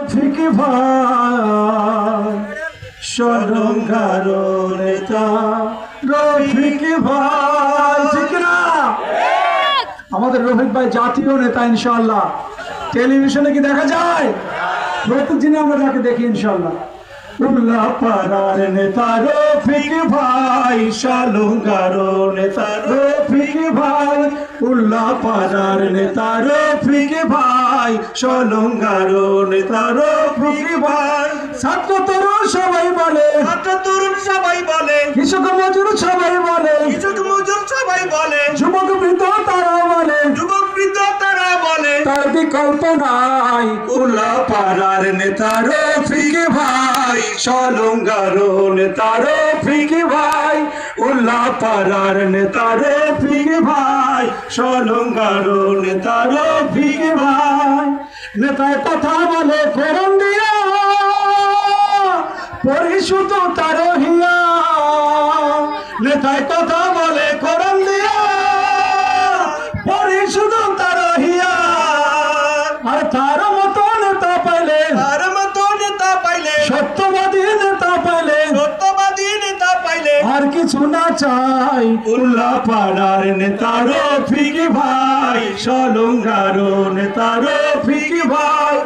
রফিক ভাই সলঙ্গার নেতা রফিক ভাই, ঠিক না? আমাদের রফিক ভাই জাতীয় নেতা ইনশাআল্লাহ। টেলিভিশনে কি দেখা যায়? প্রত্যেক দিনে আমরা তাকে দেখি ইনশাআল্লাহ। উল্লাহ পাড়ার নেতা রফিক ভাই সলঙ্গার নেতা রফিক ভাই, উল্লাহ পাড়ার নেতা রফিক ভাই সলঙ্গার নেতা রফিক ভাই। ছাত্র তরুণ সবাই বলে, ছাত্র তরুণ সবাই বলে, কৃষক মজুর সবাই বলে, কৃষক মজুর সবাই বলে, যুবক বৃদ্ধ তারা বলে, যুবক বৃদ্ধ তারা বলে, তার বিকল্প নাই। উল্লাহ পাড়ার নেতা রফিক ভাই সলঙ্গার নেতা রফিক ভাই, উল্লাহ পাড়ার নেতা রফিক ভাই সলঙ্গার নেতা রফিক ভাই। নেতায় কথা বলে করম দিয়া, পরিশুদ্ধ তার হিয়া। নেতায় কথা বলে করম দিয়া, পরিশুদ্ধ তার হিয়া। আর তার মতো নেতা পাইলে, তার মতো নেতা পাইলে, সত্যবাদী নেতা পাইলে, সত্যবাদী নেতা পাইলে আর কিছু না চাই। উল্লাহ পাড়ার নেতা রফিক ভাই সলঙ্গার নেতা রফিক ভাই,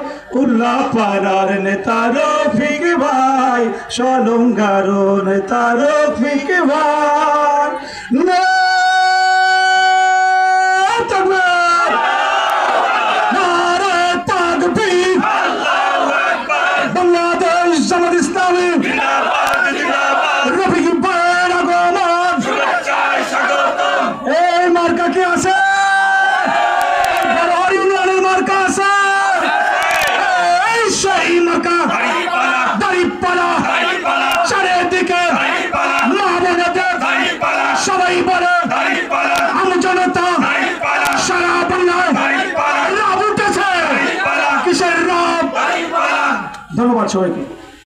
উল্লাহ পাড়ার নেতা রফিক ভাই সলঙ্গার নেতা রফিক ভাই। নারে তাকবীর, নারে তাকবীর, বাংলাদেশ জামাত ইসলামী রফিক ভাইয়ের আগমন। এই মার্কা কি আছে? বড় ইউনিয়নের মার্কা আছে, এই সেই মার্কা দাঁড়িপাল্লা। চারিদিকে মা বোনেদের সবাই বলে আমি জনতা সারা বাংলায় রাব উঠেছে। কিসের রাব? ধন্যবাদ সবাইকে।